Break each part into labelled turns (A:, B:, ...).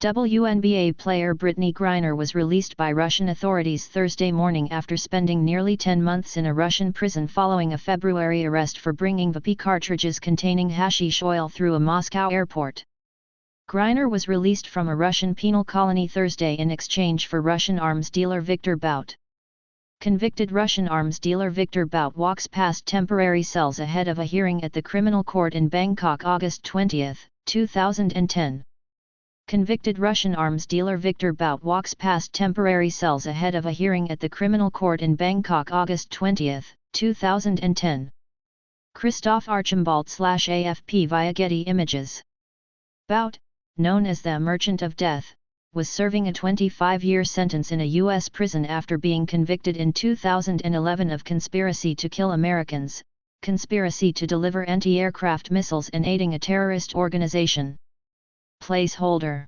A: WNBA player Brittney Griner was released by Russian authorities Thursday morning after spending nearly 10 months in a Russian prison following a February arrest for bringing vape cartridges containing hashish oil through a Moscow airport. Griner was released from a Russian penal colony Thursday in exchange for Russian arms dealer Viktor Bout. Convicted Russian arms dealer Viktor Bout walks past temporary cells ahead of a hearing at the criminal court in Bangkok August 20, 2010. Convicted Russian arms dealer Viktor Bout walks past temporary cells ahead of a hearing at the criminal court in Bangkok August 20, 2010. Christoph Archambault/AFP via Getty Images. Bout, known as the Merchant of Death, was serving a 25-year sentence in a U.S. prison after being convicted in 2011 of conspiracy to kill Americans, conspiracy to deliver anti-aircraft missiles and aiding a terrorist organization. Placeholder.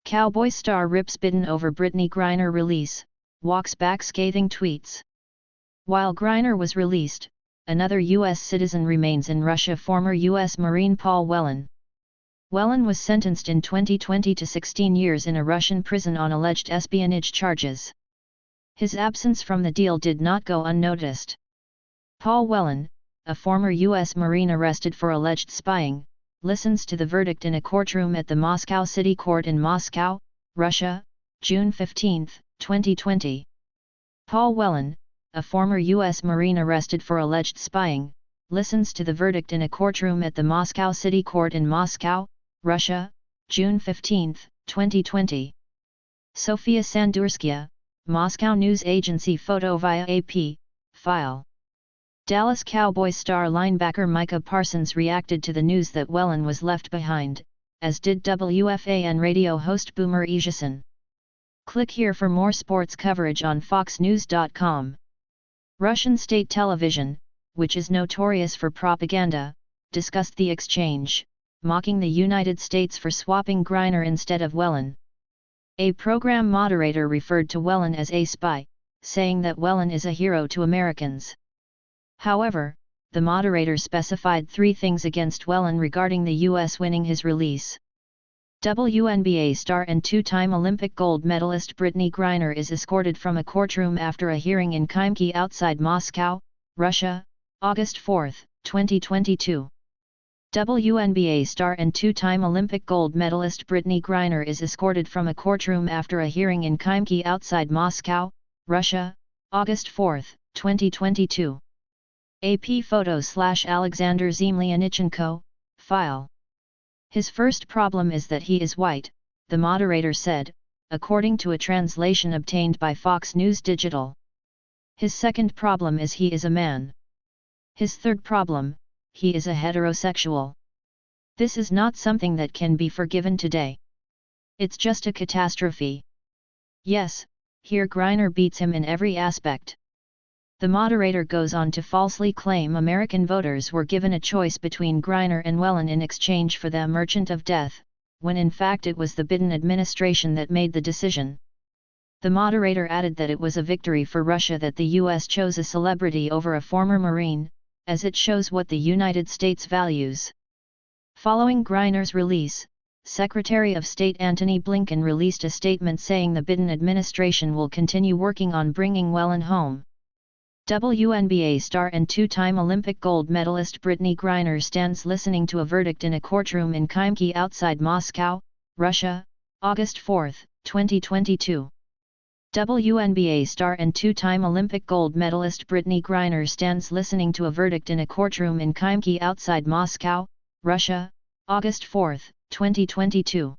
A: Cowboy star rips bidden over Brittney Griner release, walks back scathing tweets. While Griner was released, another U.S. citizen remains in Russia. Former U.S. Marine Paul Whelan. Whelan was sentenced in 2020 to 16 years in a Russian prison on alleged espionage charges. His absence from the deal did not go unnoticed. Paul Whelan, a former U.S. Marine arrested for alleged spying, listens to the verdict in a courtroom at the Moscow City Court in Moscow, Russia, June 15, 2020. Paul Whelan, a former U.S. Marine arrested for alleged spying, listens to the verdict in a courtroom at the Moscow City Court in Moscow, Russia, June 15, 2020. Sofia Sandurskaya, Moscow News Agency photo via AP, file. Dallas Cowboys star linebacker Micah Parsons reacted to the news that Whelan was left behind, as did WFAN radio host Boomer Esiason. Click here for more sports coverage on foxnews.com. Russian state television, which is notorious for propaganda, discussed the exchange, mocking the United States for swapping Griner instead of Whelan. A program moderator referred to Whelan as a spy, saying that Whelan is a hero to Americans. However, the moderator specified three things against Whelan regarding the U.S. winning his release. WNBA star and two-time Olympic gold medalist Brittney Griner is escorted from a courtroom after a hearing in Khimki outside Moscow, Russia, August 4, 2022. WNBA star and two-time Olympic gold medalist Brittney Griner is escorted from a courtroom after a hearing in Khimki outside Moscow, Russia, August 4, 2022. AP photo/Alexander Zemlyanichenko, file. His first problem is that he is white, the moderator said, according to a translation obtained by Fox News Digital. His second problem is he is a man. His third problem, he is a heterosexual. This is not something that can be forgiven today. It's just a catastrophe. Yes, here Griner beats him in every aspect. The moderator goes on to falsely claim American voters were given a choice between Griner and Whelan in exchange for the Merchant of Death, when in fact it was the Biden administration that made the decision. The moderator added that it was a victory for Russia that the U.S. chose a celebrity over a former Marine, as it shows what the United States values. Following Griner's release, Secretary of State Antony Blinken released a statement saying the Biden administration will continue working on bringing Whelan home. WNBA star and two-time Olympic gold medalist Brittney Griner stands listening to a verdict in a courtroom in Khimki outside Moscow, Russia, August 4, 2022. WNBA star and two-time Olympic gold medalist Brittney Griner stands listening to a verdict in a courtroom in Khimki outside Moscow, Russia, August 4, 2022.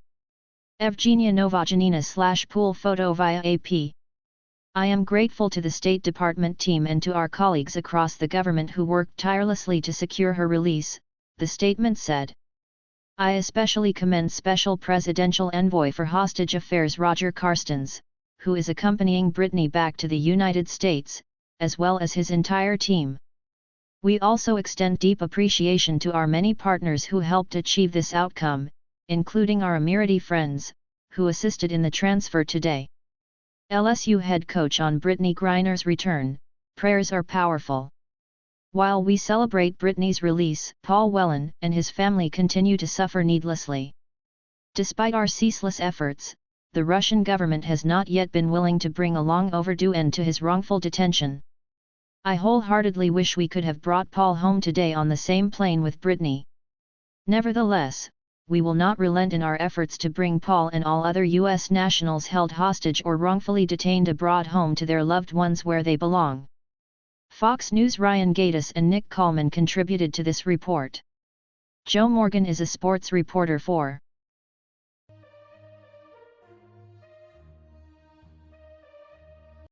A: Evgenia Novogenina/pool photo via AP. I am grateful to the State Department team and to our colleagues across the government who worked tirelessly to secure her release, the statement said. I especially commend Special Presidential Envoy for Hostage Affairs Roger Carstens, who is accompanying Brittney back to the United States, as well as his entire team. We also extend deep appreciation to our many partners who helped achieve this outcome, including our Emirati friends, who assisted in the transfer today. LSU head coach on Brittney Griner's return, prayers are powerful. While we celebrate Brittney's release, Paul Whelan and his family continue to suffer needlessly. Despite our ceaseless efforts, the Russian government has not yet been willing to bring a long overdue end to his wrongful detention. I wholeheartedly wish we could have brought Paul home today on the same plane with Brittney. Nevertheless, we will not relent in our efforts to bring Paul and all other U.S. nationals held hostage or wrongfully detained abroad home to their loved ones where they belong. Fox News' Ryan Gatiss and Nick Coleman contributed to this report. Joe Morgan is a sports reporter for